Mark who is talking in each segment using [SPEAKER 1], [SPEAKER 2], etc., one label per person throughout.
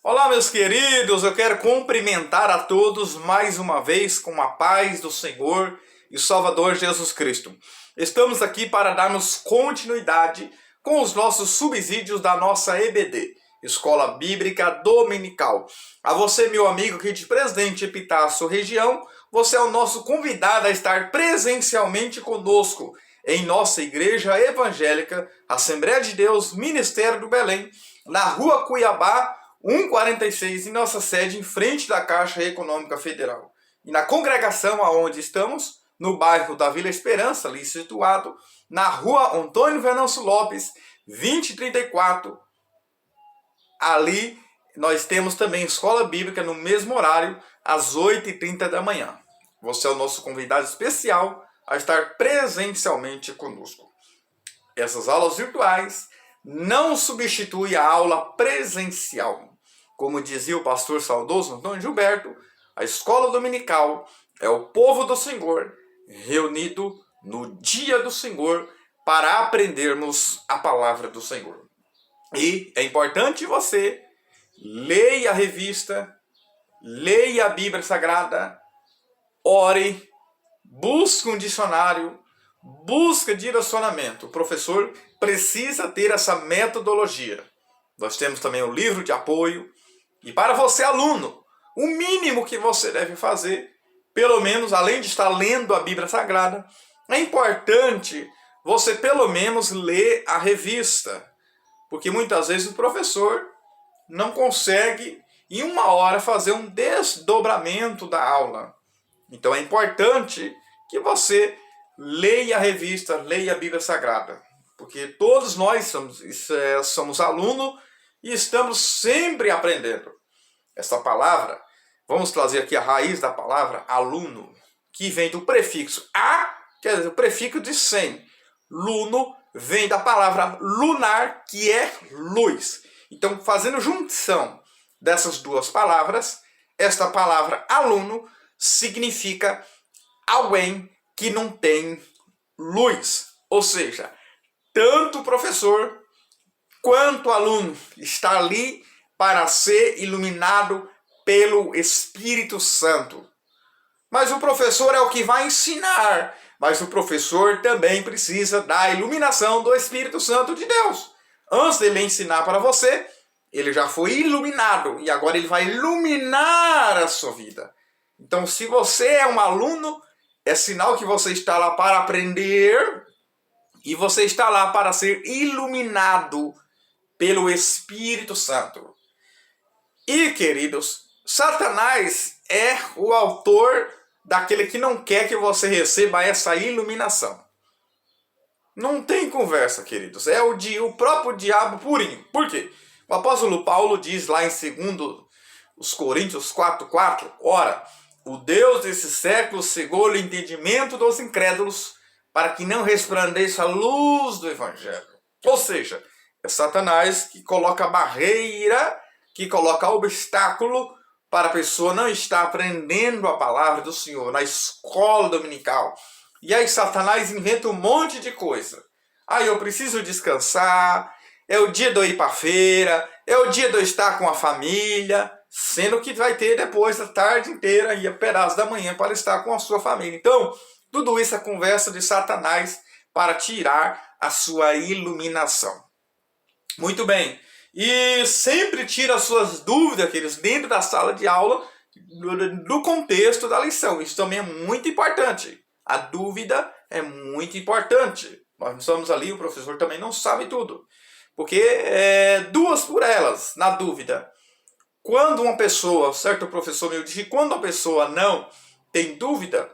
[SPEAKER 1] Olá, meus queridos, eu quero cumprimentar a todos mais uma vez com a paz do Senhor e Salvador Jesus Cristo. Estamos aqui para darmos continuidade com os nossos subsídios da nossa EBD, Escola Bíblica Dominical. A você, meu amigo aqui de Presidente Epitácio Região, você é o nosso convidado a estar presencialmente conosco em nossa Igreja Evangélica, Assembleia de Deus, Ministério do Belém, na Rua Cuiabá, 146, em nossa sede, em frente da Caixa Econômica Federal. E na congregação aonde estamos, no bairro da Vila Esperança, ali situado, na Rua Antônio Venâncio Lopes, 2034, ali nós temos também escola bíblica no mesmo horário, às 8h30 da manhã. Você é o nosso convidado especial a estar presencialmente conosco. Essas aulas virtuais não substituem a aula presencial. Como dizia o pastor saudoso Antônio Gilberto, a escola dominical é o povo do Senhor reunido no dia do Senhor para aprendermos a palavra do Senhor. E é importante você leia a revista, leia a Bíblia Sagrada, ore, busque um dicionário, busque direcionamento. O professor precisa ter essa metodologia. Nós temos também o livro de apoio. E para você, aluno, o mínimo que você deve fazer, pelo menos além de estar lendo a Bíblia Sagrada, é importante você pelo menos ler a revista. Porque muitas vezes o professor não consegue em uma hora fazer um desdobramento da aula. Então é importante que você leia a revista, leia a Bíblia Sagrada. Porque todos nós somos alunos e estamos sempre aprendendo. Essa palavra, vamos trazer aqui a raiz da palavra aluno, que vem do prefixo a, quer dizer, o prefixo de sem. Luno vem da palavra lunar, que é luz. Então, fazendo junção dessas duas palavras, esta palavra aluno significa alguém que não tem luz. Ou seja, tanto o professor quanto o aluno está ali para ser iluminado pelo Espírito Santo. Mas o professor é o que vai ensinar, mas o professor também precisa da iluminação do Espírito Santo de Deus. Antes dele ensinar para você, ele já foi iluminado e agora ele vai iluminar a sua vida. Então, se você é um aluno, é sinal que você está lá para aprender e você está lá para ser iluminado pelo Espírito Santo. E, queridos, Satanás é o autor daquele que não quer que você receba essa iluminação. Não tem conversa, queridos. É o próprio diabo purinho. Por quê? O apóstolo Paulo diz lá em 2 Coríntios 4:4, ora, o Deus desse século cegou o entendimento dos incrédulos para que não resplandeça a luz do Evangelho. Ou seja, é Satanás que coloca barreira, que coloca obstáculo para a pessoa não estar aprendendo a palavra do Senhor na escola dominical. E aí Satanás inventa um monte de coisa. Eu preciso descansar, é o dia de eu ir para a feira, é o dia de eu estar com a família, sendo que vai ter depois a tarde inteira e a pedaço da manhã para estar com a sua família. Então, tudo isso é conversa de Satanás para tirar a sua iluminação. Muito bem. E sempre tira as suas dúvidas, queridos, dentro da sala de aula, do contexto da lição. Isso também é muito importante. A dúvida é muito importante. Nós não estamos ali, o professor também não sabe tudo. Porque duas por elas, na dúvida. Quando uma pessoa, certo professor meu disse, quando uma pessoa não tem dúvida,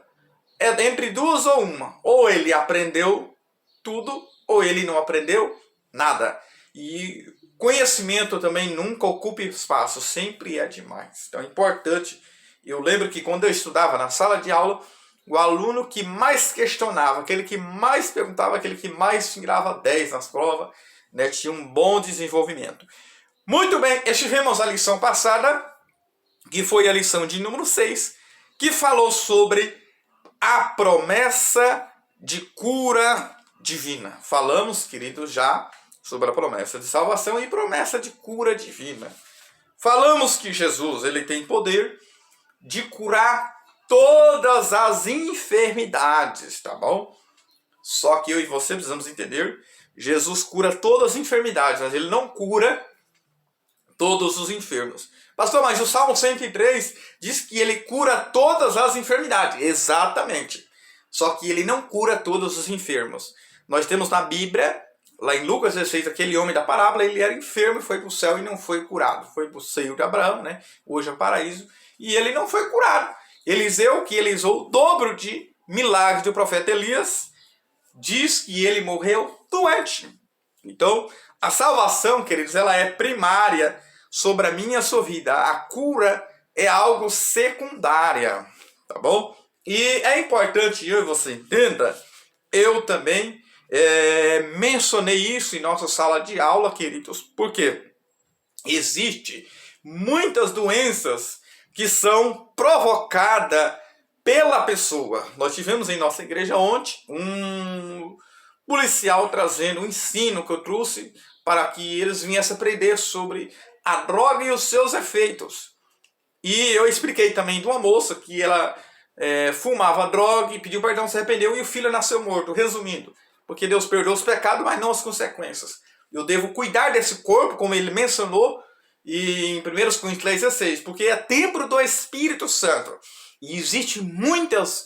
[SPEAKER 1] é entre duas ou uma. Ou ele aprendeu tudo, ou ele não aprendeu nada. E conhecimento também nunca ocupa espaço, sempre é demais. Então é importante. Eu lembro que quando eu estudava na sala de aula, o aluno que mais questionava, aquele que mais perguntava, aquele que mais tirava 10 nas provas, né, tinha um bom desenvolvimento. Muito bem, estivemos a lição passada, que foi a lição de número 6, que falou sobre a promessa de cura divina. Falamos, queridos, já sobre a promessa de salvação e promessa de cura divina. Falamos que Jesus ele tem poder de curar todas as enfermidades, tá bom? Só que eu e você precisamos entender, Jesus cura todas as enfermidades, mas ele não cura todos os enfermos. Pastor, mas o Salmo 103 diz que ele cura todas as enfermidades. Exatamente. Só que ele não cura todos os enfermos. Nós temos na Bíblia, lá em Lucas 16, aquele homem da parábola, ele era enfermo e foi para o céu e não foi curado. Foi para o seio de Abraão, né? Hoje é o paraíso. E ele não foi curado. Eliseu, que realizou o dobro de milagres do profeta Elias, diz que ele morreu doente. Então, a salvação, queridos, ela é primária sobre a minha e a sua vida. A cura é algo secundária, tá bom? E é importante eu e você entenda, eu também mencionei isso em nossa sala de aula, queridos, porque existe muitas doenças que são provocadas pela pessoa. Nós tivemos em nossa igreja ontem um policial trazendo um ensino que eu trouxe para que eles viessem aprender sobre a droga e os seus efeitos. E eu expliquei também de uma moça que ela fumava droga e pediu perdão, se arrependeu e o filho nasceu morto. Resumindo, porque Deus perdoa os pecados, mas não as consequências. Eu devo cuidar desse corpo, como ele mencionou em 1 Coríntios 3,16, porque é templo do Espírito Santo. E existem muitas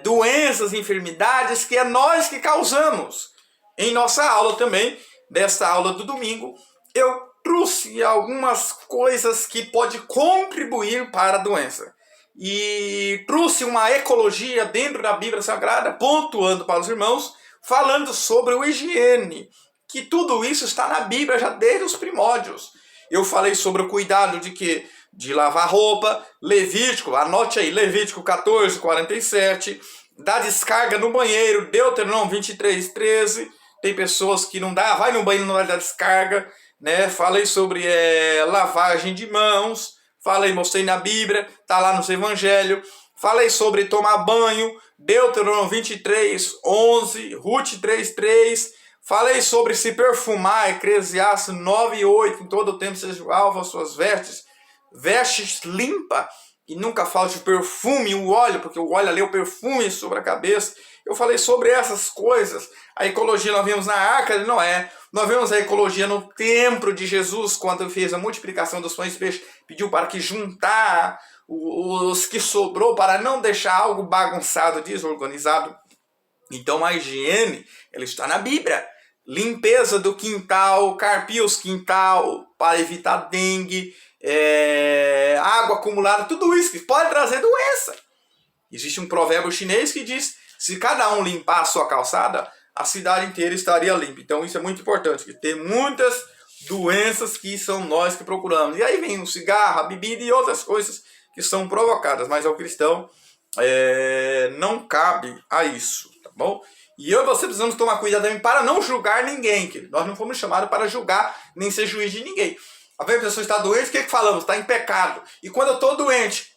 [SPEAKER 1] doenças, enfermidades que é nós que causamos. Em nossa aula também, desta aula do domingo, eu trouxe algumas coisas que podem contribuir para a doença. E trouxe uma ecologia dentro da Bíblia Sagrada, pontuando para os irmãos, falando sobre o higiene, que tudo isso está na Bíblia já desde os primórdios. Eu falei sobre o cuidado de quê? De lavar roupa, Levítico, anote aí, Levítico 14, 47, da descarga no banheiro, Deuteronômio 23, 13, tem pessoas que não dá, vai no banheiro não vai dar descarga, né? Falei sobre lavagem de mãos, falei, mostrei na Bíblia, tá lá nos Evangelhos, falei sobre tomar banho, Deuteronômio 23, 11, Ruth 3, 3, falei sobre se perfumar, Eclesiastes 9, 8, em todo o tempo seja alvo as suas vestes limpa, e nunca falte perfume, o óleo, porque o óleo ali é o perfume sobre a cabeça. Eu falei sobre essas coisas. A ecologia nós vimos na Arca de Noé, nós vemos a ecologia no templo de Jesus, quando fez a multiplicação dos pães e peixes, pediu para que juntar os que sobrou, para não deixar algo bagunçado, desorganizado. Então a higiene, ela está na Bíblia. Limpeza do quintal, carpir os quintal, para evitar dengue, água acumulada, tudo isso que pode trazer doença. Existe um provérbio chinês que diz, se cada um limpar a sua calçada, a cidade inteira estaria limpa. Então isso é muito importante, que tem muitas doenças que são nós que procuramos. E aí vem o cigarro, a bebida e outras coisas que são provocadas, mas ao cristão não cabe a isso, tá bom? E eu e você precisamos tomar cuidado também para não julgar ninguém, querido. Nós não fomos chamados para julgar, nem ser juiz de ninguém. A pessoa está doente, o que falamos? Está em pecado. E quando eu estou doente,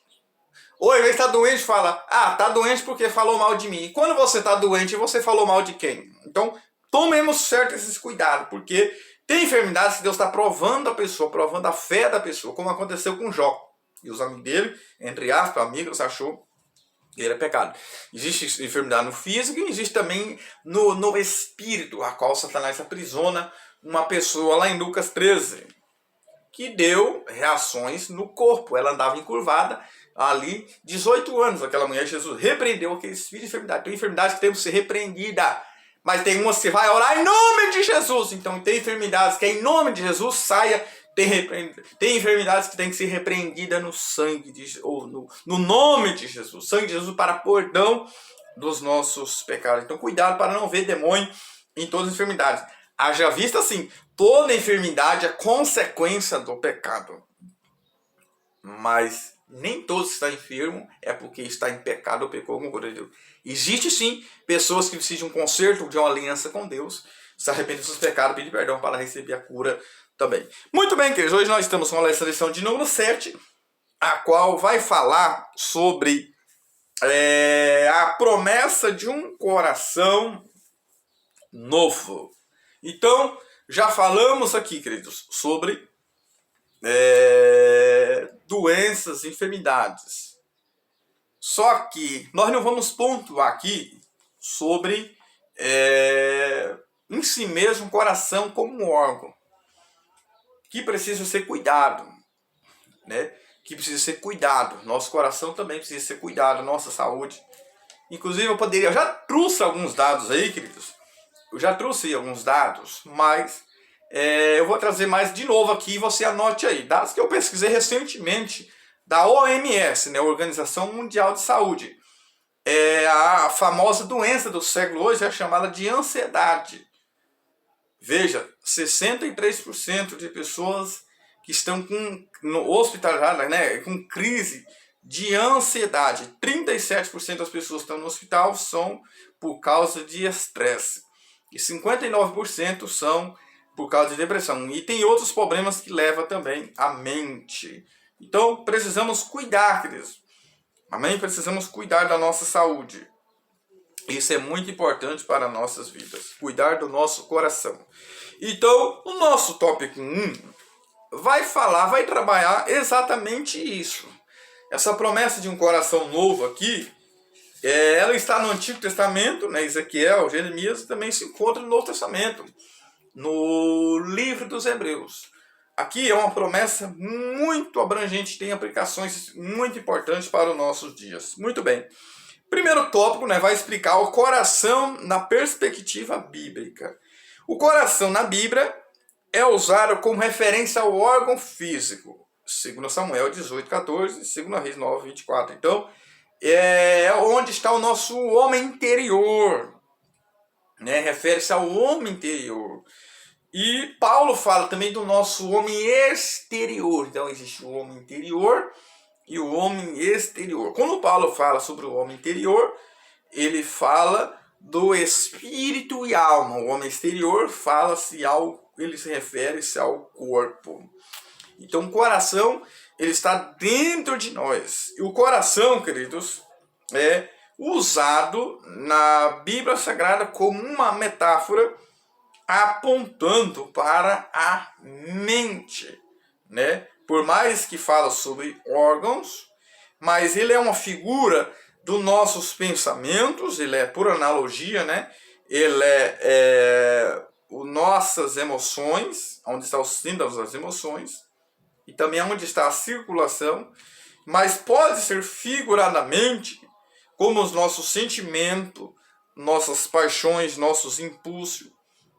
[SPEAKER 1] ou ele está doente, fala, está doente porque falou mal de mim. E quando você está doente, você falou mal de quem? Então, tomemos certo esses cuidados, porque tem enfermidades que Deus está provando a pessoa, provando a fé da pessoa, como aconteceu com Jó. E os amigos dele, entre aspas, amigos, achou que ele é pecado. Existe enfermidade no físico e existe também no espírito, a qual Satanás aprisiona uma pessoa lá em Lucas 13, que deu reações no corpo. Ela andava encurvada ali, 18 anos, aquela mulher. Jesus repreendeu aquele espírito de enfermidade. Tem enfermidades que temos que ser repreendida, mas tem umas que vai orar em nome de Jesus. Então tem enfermidades que em nome de Jesus saia. Tem enfermidades que tem que ser repreendida no sangue ou no nome de Jesus. Sangue de Jesus para perdão dos nossos pecados. Então cuidado para não ver demônio em todas as enfermidades. Haja vista assim, toda enfermidade é consequência do pecado. Mas nem todos que estão enfermos é porque está em pecado ou pecou com Deus. Existe sim pessoas que precisam de um conserto, de uma aliança com Deus, se arrependem dos seus pecados, pedir perdão para receber a cura também. Muito bem, queridos, hoje nós estamos com essa lição de número 7, a qual vai falar sobre a promessa de um coração novo. Então, já falamos aqui, queridos, sobre doenças, enfermidades. Só que nós não vamos pontuar aqui sobre em si mesmo o coração como um órgão que precisa ser cuidado, né? Que precisa ser cuidado. Nosso coração também precisa ser cuidado, nossa saúde. Inclusive eu já trouxe alguns dados aí, queridos. Eu já trouxe alguns dados, mas eu vou trazer mais de novo aqui, você anote aí. Dados que eu pesquisei recentemente da OMS, né, Organização Mundial de Saúde. A famosa doença do século hoje é chamada de ansiedade. Veja, 63% de pessoas que estão hospitalizadas, né, com crise de ansiedade. 37% das pessoas que estão no hospital são por causa de estresse. E 59% são por causa de depressão. E tem outros problemas que levam também à mente. Então, precisamos cuidar, queridos. Amém? Precisamos cuidar da nossa saúde. Isso é muito importante para nossas vidas. Cuidar do nosso coração. Então, o nosso tópico 1 vai trabalhar exatamente isso. Essa promessa de um coração novo aqui, ela está no Antigo Testamento, né? Ezequiel, Jeremias, e também se encontra no Novo Testamento, no livro dos Hebreus. Aqui é uma promessa muito abrangente, tem aplicações muito importantes para os nossos dias. Muito bem. Primeiro tópico, né, vai explicar o coração na perspectiva bíblica. O coração na Bíblia é usado como referência ao órgão físico. 2 Samuel 18:14 e 2 Reis 9:24. Então, é onde está o nosso homem interior. Né? Refere-se ao homem interior. E Paulo fala também do nosso homem exterior. Então existe o homem interior e o homem exterior. Quando Paulo fala sobre o homem interior, ele fala do espírito e alma. O homem exterior ele se refere-se ao corpo. Então o coração, ele está dentro de nós. E o coração, queridos, é usado na Bíblia Sagrada como uma metáfora apontando para a mente, né? Por mais que fala sobre órgãos, mas ele é uma figura dos nossos pensamentos, ele é por analogia, né? Ele é nossas emoções, onde está o centro das emoções, e também onde está a circulação, mas pode ser figuradamente como os nossos sentimentos, nossas paixões, nossos impulsos,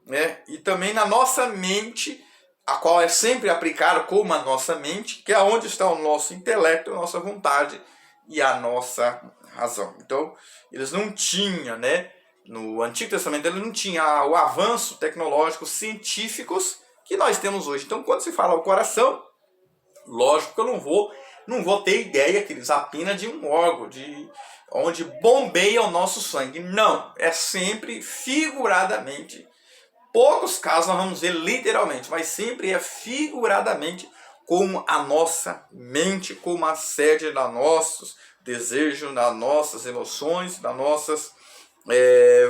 [SPEAKER 1] né? E também na nossa mente, a qual é sempre aplicada como a nossa mente, que é onde está o nosso intelecto, a nossa vontade e a nossa razão. Então, eles não tinham, né? No Antigo Testamento, eles não tinham o avanço tecnológico científicos que nós temos hoje. Então, quando se fala o coração, lógico que eu não vou ter ideia, queridos, apenas de um órgão, de onde bombeia o nosso sangue. Não, é sempre figuradamente. Poucos casos nós vamos ver literalmente, mas sempre é figuradamente como a nossa mente, como a sede dos nossos desejos, das nossas emoções, das nossas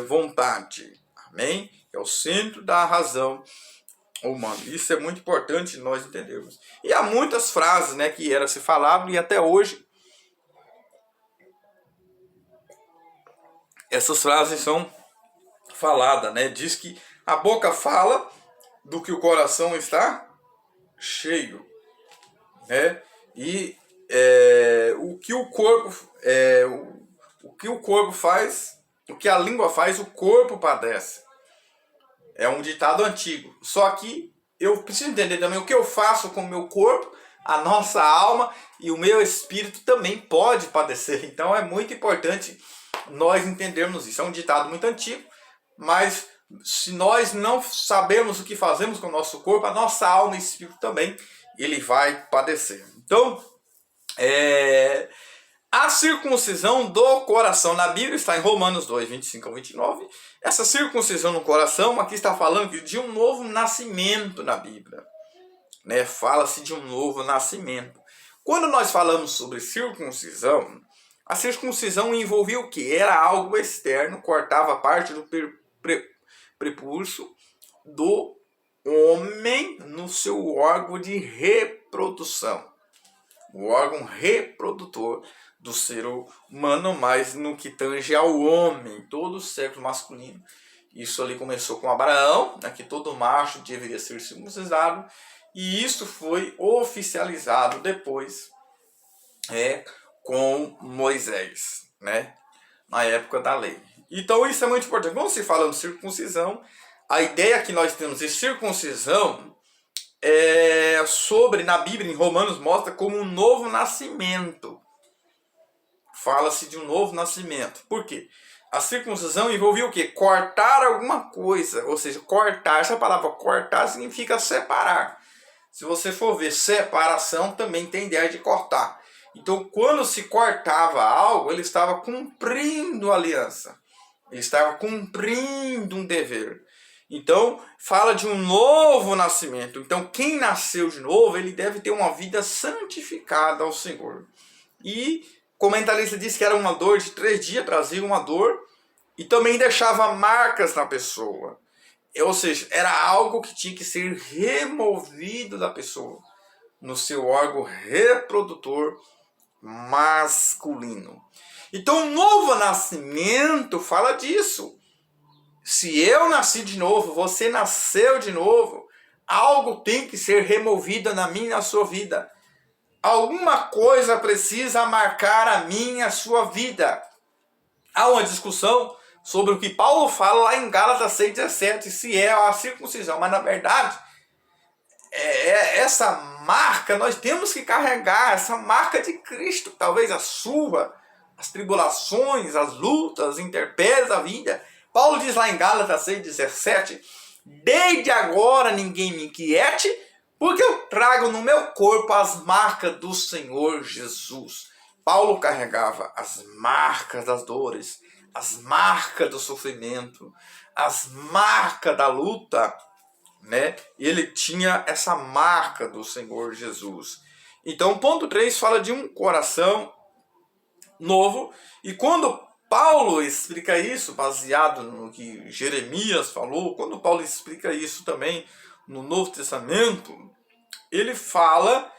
[SPEAKER 1] vontades. Amém? É o centro da razão humana. Isso é muito importante nós entendermos. E há muitas frases, né, que era se falado e até hoje essas frases são faladas, né? Diz que a boca fala do que o coração está cheio, né? E o que o corpo faz, o que a língua faz, o corpo padece. É um ditado antigo. Só que eu preciso entender também o que eu faço com o meu corpo, a nossa alma e o meu espírito também pode padecer. Então é muito importante nós entendermos isso. É um ditado muito antigo, mas se nós não sabemos o que fazemos com o nosso corpo, a nossa alma e espírito também, ele vai padecer. Então, a circuncisão do coração na Bíblia está em Romanos 2, 25 ao 29. Essa circuncisão no coração, aqui está falando de um novo nascimento na Bíblia. Né? Fala-se de um novo nascimento. Quando nós falamos sobre circuncisão, a circuncisão envolvia o que? Era algo externo, cortava parte do prepúcio do homem no seu órgão de reprodução. o órgão reprodutor do ser humano, mas no que tange ao homem, todo o sexo masculino. Isso ali começou com Abraão, né, que todo macho deveria ser circuncidado, e isso foi oficializado depois com Moisés, né, na época da lei. Então isso é muito importante. Quando se fala de circuncisão, a ideia que nós temos de circuncisão na Bíblia, em Romanos, mostra como um novo nascimento. Fala-se de um novo nascimento. Por quê? A circuncisão envolvia o quê? Cortar alguma coisa. Ou seja, cortar, essa palavra cortar significa separar. Se você for ver separação, também tem ideia de cortar. Então, quando se cortava algo, ele estava cumprindo a aliança. Ele estava cumprindo um dever. Então, fala de um novo nascimento. Então, quem nasceu de novo, ele deve ter uma vida santificada ao Senhor. E o comentarista diz que era uma dor de 3 dias, trazia uma dor e também deixava marcas na pessoa. Ou seja, era algo que tinha que ser removido da pessoa, no seu órgão reprodutor masculino. Então, o novo nascimento fala disso. Se eu nasci de novo, você nasceu de novo, algo tem que ser removido na minha e na sua vida. Alguma coisa precisa marcar a minha e a sua vida. Há uma discussão sobre o que Paulo fala lá em Gálatas 6,17, se é a circuncisão. Mas na verdade, essa marca nós temos que carregar, essa marca de Cristo, talvez a sua, as tribulações, as lutas, intempéries da vida. Paulo diz lá em Gálatas 6,17, desde agora ninguém me inquiete, porque eu trago no meu corpo as marcas do Senhor Jesus. Paulo carregava as marcas das dores, as marcas do sofrimento, as marcas da luta, né? Ele tinha essa marca do Senhor Jesus. Então, ponto 3 fala de um coração novo. E quando Paulo explica isso, baseado no que Jeremias falou, quando Paulo explica isso também no Novo Testamento, ele fala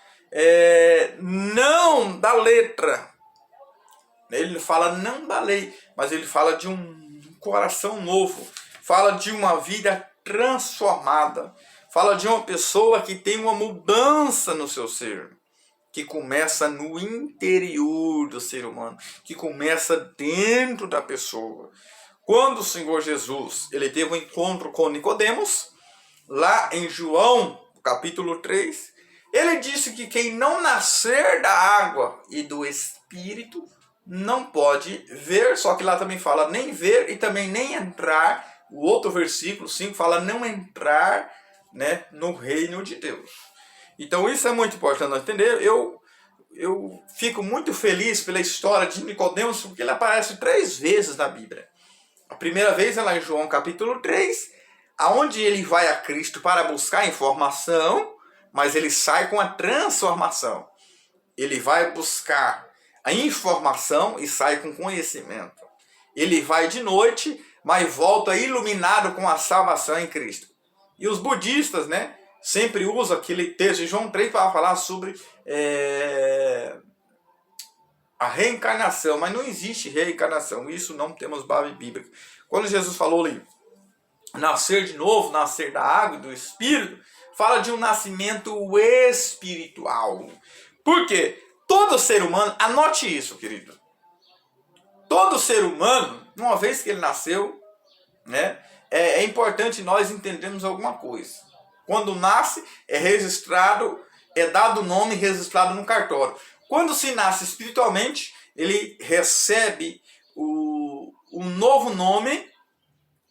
[SPEAKER 1] não da letra. Ele fala não da lei, mas ele fala de um coração novo. Fala de uma vida transformada. Fala de uma pessoa que tem uma mudança no seu ser, que começa no interior do ser humano, que começa dentro da pessoa. Quando o Senhor Jesus ele teve um encontro com Nicodemos, lá em João, capítulo 3, ele disse que quem não nascer da água e do Espírito não pode ver, só que lá também fala nem ver e também nem entrar. O outro versículo 5 fala não entrar, né, no reino de Deus. Então isso é muito importante entender. Eu fico muito feliz pela história de Nicodemos, porque ele aparece 3 vezes na Bíblia. A primeira vez é lá em João capítulo 3, aonde ele vai a Cristo para buscar informação, mas ele sai com a transformação. Ele vai buscar a informação e sai com conhecimento. Ele vai de noite, mas volta iluminado com a salvação em Cristo. E os budistas, né, sempre usam aquele texto de João 3 para falar sobre a reencarnação, mas não existe reencarnação. Isso não temos base bíblica. Quando Jesus falou ali, nascer de novo, nascer da água e do Espírito, fala de um nascimento espiritual. Por quê? Todo ser humano, anote isso, querido. Todo ser humano, uma vez que ele nasceu, né, é importante nós entendermos alguma coisa. Quando nasce, é registrado, é dado o nome registrado no cartório. Quando se nasce espiritualmente, ele recebe um novo nome.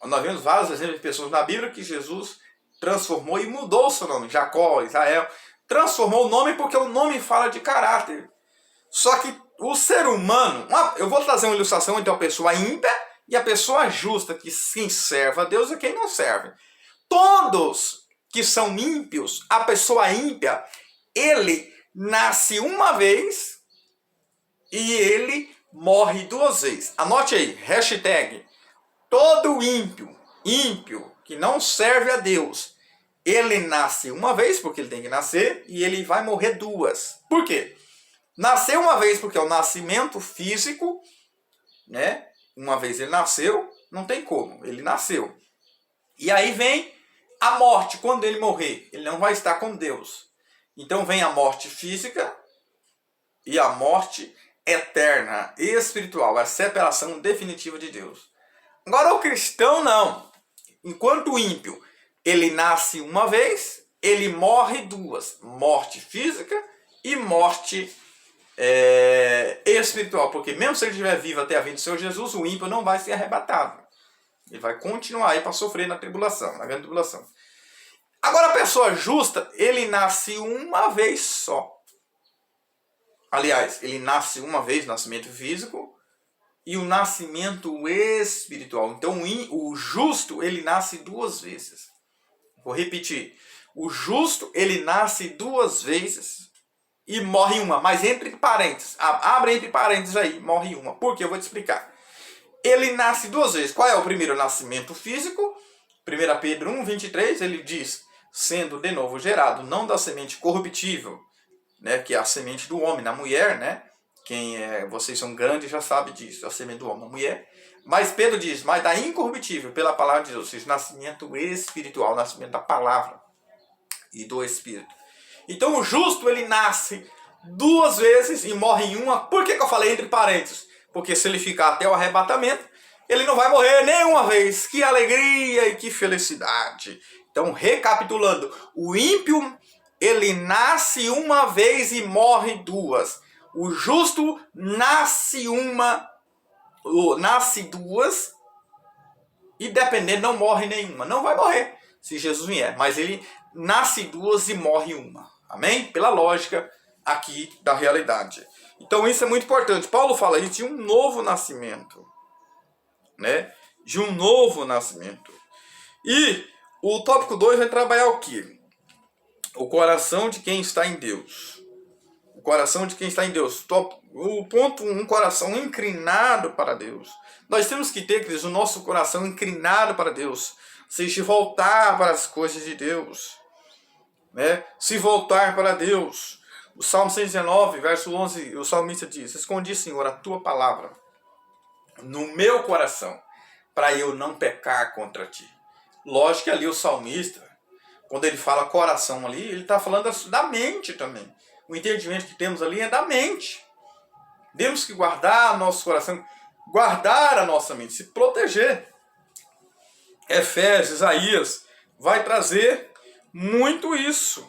[SPEAKER 1] Nós vemos vários exemplos de pessoas na Bíblia que Jesus transformou e mudou o seu nome. Jacó, Israel, transformou o nome porque o nome fala de caráter. Só que o ser humano, eu vou trazer uma ilustração entre a pessoa ímpia e a pessoa justa, que quem serve a Deus e quem não serve. Todos que são ímpios, a pessoa ímpia, ele nasce uma vez e ele morre 2 vezes. Anote aí, hashtag, todo ímpio que não serve a Deus, ele nasce uma vez, porque ele tem que nascer, e ele vai morrer 2. Por quê? Nasceu uma vez, porque é o nascimento físico, né? Uma vez ele nasceu, não tem como, ele nasceu. E aí vem a morte, quando ele morrer, ele não vai estar com Deus. Então vem a morte física e a morte eterna, espiritual, a separação definitiva de Deus. Agora o cristão não. Enquanto o ímpio, ele nasce uma vez, ele morre duas. Morte física e morte espiritual. Porque mesmo se ele estiver vivo até a vinda do Senhor Jesus, o ímpio não vai ser arrebatado. Ele vai continuar aí para sofrer na tribulação, na grande tribulação. Agora a pessoa justa, ele nasce uma vez só. Aliás, ele nasce uma vez, nascimento físico, e o nascimento espiritual. Então o justo, ele nasce duas vezes. Vou repetir. O justo, ele nasce duas vezes e morre uma. Mas entre parênteses, abre entre parênteses aí, morre uma. Por quê? Eu vou te explicar. Ele nasce duas vezes. Qual é o primeiro nascimento físico? 1 Pedro 1,23, ele diz, sendo de novo gerado, não da semente corruptível, né, que é a semente do homem, na mulher, né? Vocês são grandes já sabem disso, a semente do homem, na mulher. Mas Pedro diz, mas da incorruptível, pela palavra de Deus, ou seja, nascimento espiritual, nascimento da palavra e do Espírito. Então o justo, ele nasce duas vezes e morre em uma. Por que eu falei entre parênteses? Porque se ele ficar até o arrebatamento, ele não vai morrer nenhuma vez. Que alegria e que felicidade. Então, recapitulando, o ímpio, ele nasce uma vez e morre duas. O justo nasce duas e dependendo não morre nenhuma. Não vai morrer se Jesus vier, mas ele nasce duas e morre uma. Amém? Pela lógica aqui da realidade. Então isso é muito importante. Paulo fala aí de um novo nascimento, né? De um novo nascimento. E o tópico 2 vai trabalhar o quê? O coração de quem está em Deus. O coração de quem está em Deus. O ponto 1, um coração inclinado para Deus. Nós temos que ter, queridos, o nosso coração inclinado para Deus. Ou seja, voltar para as coisas de Deus, né? Se voltar para Deus. O Salmo 119, verso 11, o salmista diz, escondi, Senhor, a tua palavra no meu coração, para eu não pecar contra ti. Lógico que ali o salmista, quando ele fala coração ali, ele está falando da mente também. O entendimento que temos ali é da mente. Temos que guardar nosso coração, guardar a nossa mente, se proteger. Efésios, Isaías, vai trazer muito isso,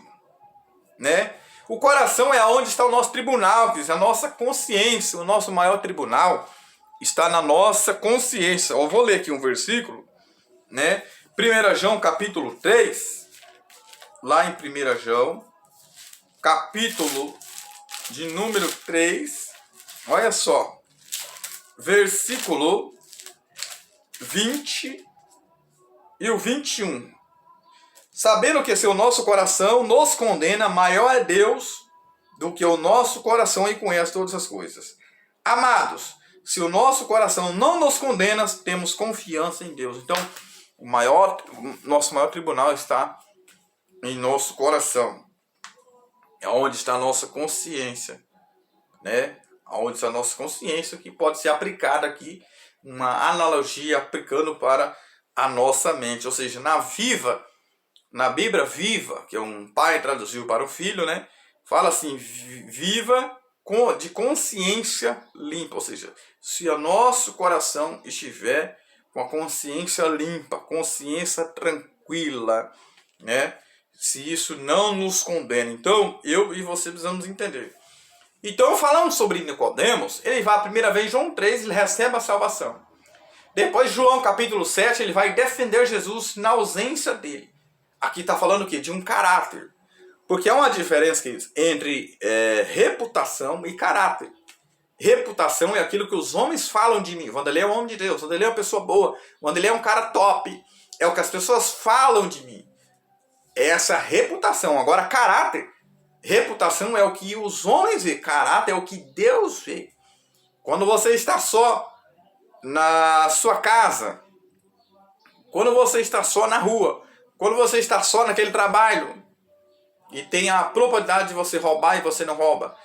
[SPEAKER 1] né? O coração é onde está o nosso tribunal, a nossa consciência, o nosso maior tribunal está na nossa consciência. Eu vou ler aqui um versículo, né? 1 João capítulo 3, lá em 1 João, capítulo de número 3, olha só, versículo 20 e o 21. Sabendo que se o nosso coração nos condena, maior é Deus do que o nosso coração e conhece todas as coisas. Amados, se o nosso coração não nos condena, temos confiança em Deus. Então, nosso maior tribunal está em nosso coração. É onde está a nossa consciência, né? Onde está a nossa consciência, que pode ser aplicada aqui, uma analogia aplicando para a nossa mente. Ou seja, na Bíblia Viva, que é um pai traduziu para o filho, né? Fala assim, viva de consciência limpa. Ou seja, se o nosso coração estiver com a consciência limpa, consciência tranquila, né? Se isso não nos condena. Então, eu e você precisamos entender. Então, falando sobre Nicodemos, ele vai a primeira vez, João 3, ele recebe a salvação. Depois, João capítulo 7, ele vai defender Jesus na ausência dele. Aqui está falando o quê? De um caráter. Porque há uma diferença entre reputação e caráter. Reputação é aquilo que os homens falam de mim. Wanderley é um homem de Deus, Wanderley é uma pessoa boa, Wanderley é um cara top. É o que as pessoas falam de mim. Essa reputação. Agora, caráter. Reputação é o que os homens vê. Caráter é o que Deus vê. Quando você está só na sua casa, quando você está só na rua, quando você está só naquele trabalho e tem a probabilidade de você roubar e você não rouba,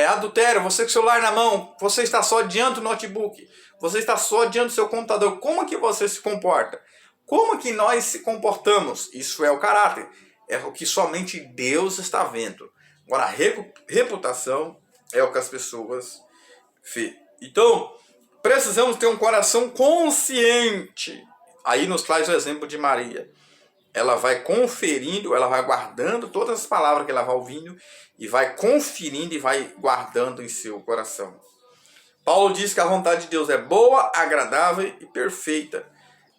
[SPEAKER 1] Adultério, você com o celular na mão, você está só diante do notebook, você está só diante do seu computador, como que você se comporta? Como que nós se comportamos? Isso é o caráter, é o que somente Deus está vendo. Agora, a reputação é o que as pessoas vê. Então, precisamos ter um coração consciente. Aí nos traz o exemplo de Maria. Ela vai conferindo, ela vai guardando todas as palavras que ela vai ouvindo e vai conferindo e vai guardando em seu coração. Paulo diz que a vontade de Deus é boa, agradável e perfeita.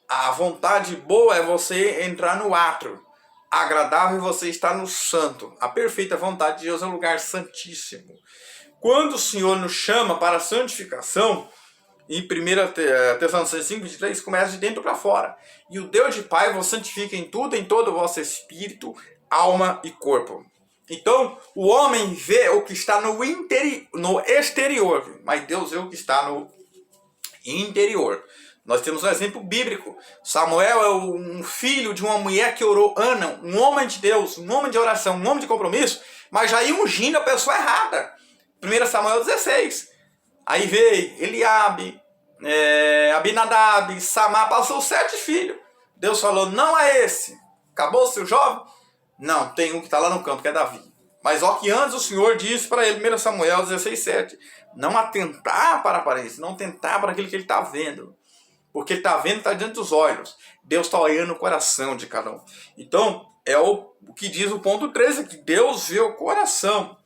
[SPEAKER 1] A vontade boa é você entrar no átrio. Agradável é você estar no santo. A perfeita vontade de Deus é um lugar santíssimo. Quando o Senhor nos chama para a santificação, em 1 Tessalonicenses 5:23, começa de dentro para fora. E o Deus de Pai vos santifica em tudo, em todo o vosso espírito, alma e corpo. Então, o homem vê o que está no exterior, mas Deus vê o que está no interior. Nós temos um exemplo bíblico. Samuel é um filho de uma mulher que orou, Ana, um homem de Deus, um homem de oração, um homem de compromisso, mas já ia ungindo a pessoa errada. 1 Samuel 16. Aí veio Eliabe, Abinadab, Samar, passou 7 filhos. Deus falou, não é esse. Acabou-se o jovem? Não, tem um que está lá no campo, que é Davi. Mas ó que antes o Senhor disse para ele, 1 Samuel 16:7, não atentar para a aparência, não atentar para aquilo que ele está vendo. Porque ele está vendo, está diante dos olhos. Deus está olhando o coração de cada um. Então, é o que diz o ponto 13, que Deus vê o coração.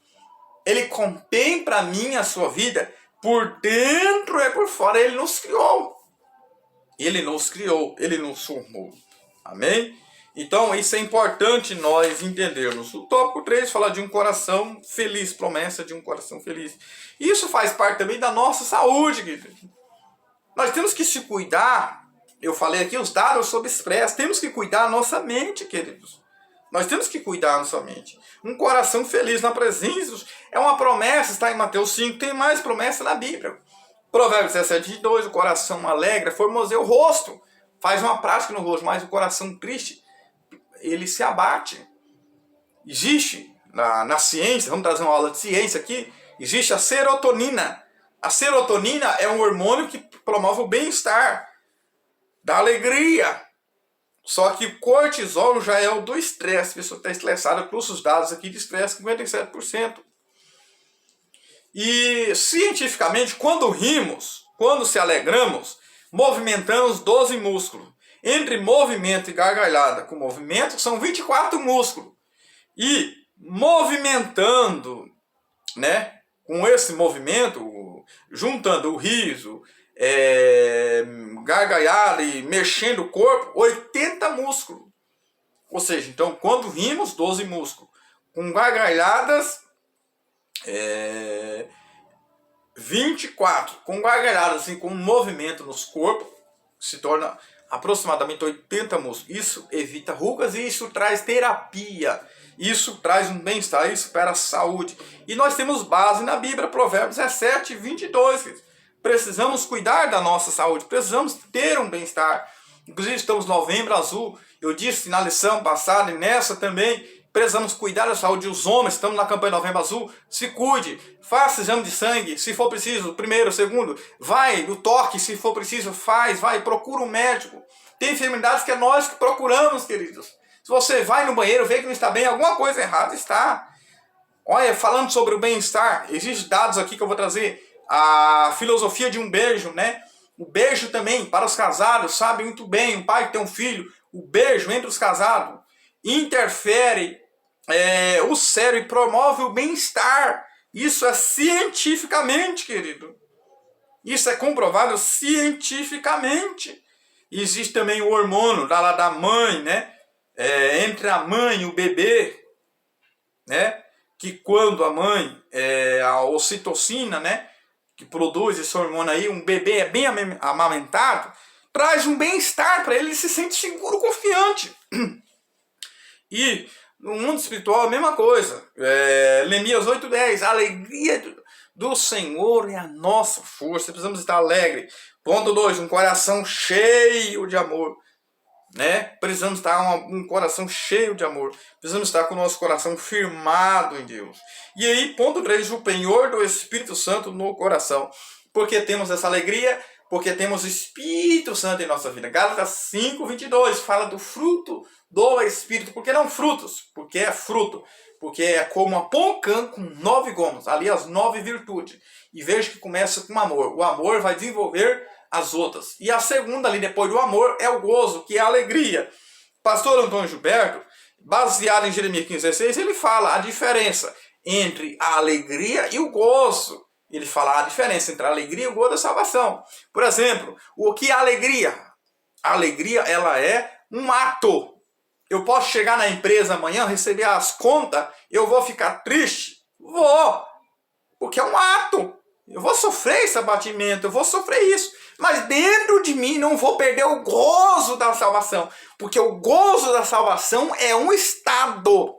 [SPEAKER 1] Ele contempla a mim, a sua vida, por dentro e por fora. Ele nos criou. Ele nos criou, ele nos formou. Amém? Então, isso é importante nós entendermos. O tópico 3 fala de um coração feliz, promessa de um coração feliz. Isso faz parte também da nossa saúde, querido. Nós temos que se cuidar, eu falei aqui os dados sobre estresse, temos que cuidar a nossa mente, queridos. Nós temos que cuidar a nossa mente. Um coração feliz na presença é uma promessa, está em Mateus 5, tem mais promessa na Bíblia. Provérbios 17:2, o coração alegre formoseia o rosto, faz uma prática no rosto, mas o coração triste, ele se abate. Existe na ciência, vamos trazer uma aula de ciência aqui, existe a serotonina. A serotonina é um hormônio que promove o bem-estar, da alegria. Só que o cortisol já é o do estresse. A pessoa está estressada, trouxe os dados aqui de estresse, 57%. E cientificamente, quando rimos, quando se alegramos, movimentamos 12 músculos. Entre movimento e gargalhada com movimento, são 24 músculos. E movimentando, né, com esse movimento, juntando o riso, gargalhada e mexendo o corpo, 80 músculos. Ou seja, então, quando rimos, 12 músculos. Com gargalhadas, 24. Com gargalhadas, assim, com movimento nos corpos, se torna aproximadamente 80 músculos. Isso evita rugas e isso traz terapia. Isso traz um bem-estar, isso para a saúde. E nós temos base na Bíblia, Provérbios 17:22. Precisamos cuidar da nossa saúde, precisamos ter um bem-estar. Inclusive estamos no Novembro Azul, eu disse na lição passada e nessa também, precisamos cuidar da saúde. Os homens, estamos na campanha Novembro Azul, se cuide, faça exame de sangue, se for preciso, primeiro, segundo, vai no toque, se for preciso, vai, procura um médico. Tem enfermidades que é nós que procuramos, queridos. Se você vai no banheiro, vê que não está bem, alguma coisa errada está. Olha, falando sobre o bem-estar, existem dados aqui que eu vou trazer. A filosofia de um beijo, né? O beijo também, para os casados, sabe muito bem, um pai que tem um filho, o beijo entre os casados interfere o cérebro e promove o bem-estar. Isso é cientificamente, querido. Isso é comprovado cientificamente. Existe também o hormônio da mãe, né? Entre a mãe e o bebê, né? Que quando a mãe, a ocitocina, né? Que produz esse hormônio aí, um bebê é bem amamentado, traz um bem-estar para ele se sente seguro, confiante. E no mundo espiritual a mesma coisa. Neemias 8:10, a alegria do Senhor é a nossa força, precisamos estar alegres. Ponto 2, um coração cheio de amor. né? Precisamos estar com um coração cheio de amor. Precisamos estar com o nosso coração firmado em Deus. E aí, ponto 3, o penhor do Espírito Santo no coração. Porque temos essa alegria, porque temos o Espírito Santo em nossa vida. Gálatas 5:22 fala do fruto do Espírito. Por que não frutos? Porque é fruto. Porque é como a pocã com 9 gomos. Ali as 9 virtudes. E veja que começa com amor. O amor vai desenvolver as outras. E a segunda ali, depois do amor, é o gozo, que é a alegria. Pastor Antônio Gilberto, baseado em Jeremias 15:16, ele fala a diferença entre a alegria e o gozo. Ele fala a diferença entre a alegria e o gozo da salvação. Por exemplo, o que é a alegria? A alegria, ela é um ato. Eu posso chegar na empresa amanhã, receber as contas, eu vou ficar triste? Vou, porque é um ato. Eu vou sofrer esse abatimento, eu vou sofrer isso. Mas dentro de mim não vou perder o gozo da salvação. Porque o gozo da salvação é um estado.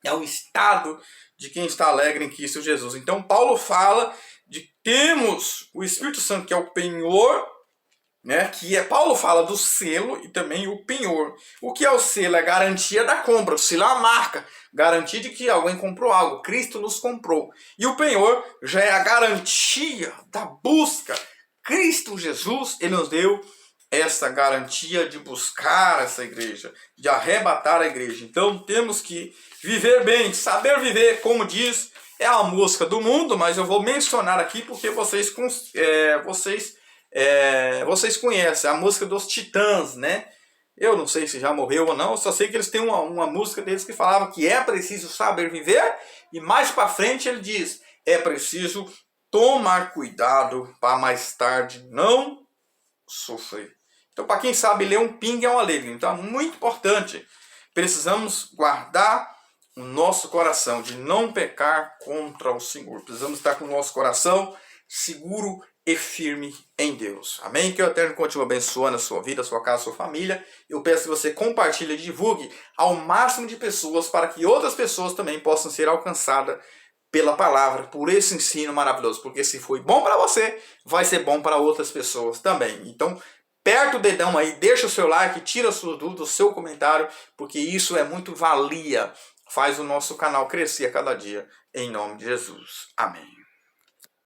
[SPEAKER 1] É o estado de quem está alegre em Cristo Jesus. Então Paulo fala de que temos o Espírito Santo, que é o penhor, né? Paulo fala do selo e também o penhor. O que é o selo? É a garantia da compra. O selo é a marca. Garantia de que alguém comprou algo. Cristo nos comprou. E o penhor já é a garantia da busca. Cristo Jesus, ele nos deu essa garantia de buscar essa igreja, de arrebatar a igreja. Então temos que viver bem, saber viver, como diz, é a música do mundo, mas eu vou mencionar aqui porque vocês conhecem a música dos Titãs, né? Eu não sei se já morreu ou não, só sei que eles têm uma música deles que falava que é preciso saber viver, e mais para frente ele diz, é preciso tomar cuidado para mais tarde não sofrer. Então, para quem sabe ler um pingue é uma letra. Então, é muito importante. Precisamos guardar o nosso coração de não pecar contra o Senhor. Precisamos estar com o nosso coração seguro e firme em Deus. Amém? Que o Eterno continue abençoando a sua vida, a sua casa, a sua família. Eu peço que você compartilhe e divulgue ao máximo de pessoas para que outras pessoas também possam ser alcançadas pela palavra, por esse ensino maravilhoso. Porque se foi bom para você, vai ser bom para outras pessoas também. Então, aperta o dedão aí, deixa o seu like, tira a sua dúvida, o seu comentário, porque isso é muito valia. Faz o nosso canal crescer a cada dia. Em nome de Jesus. Amém.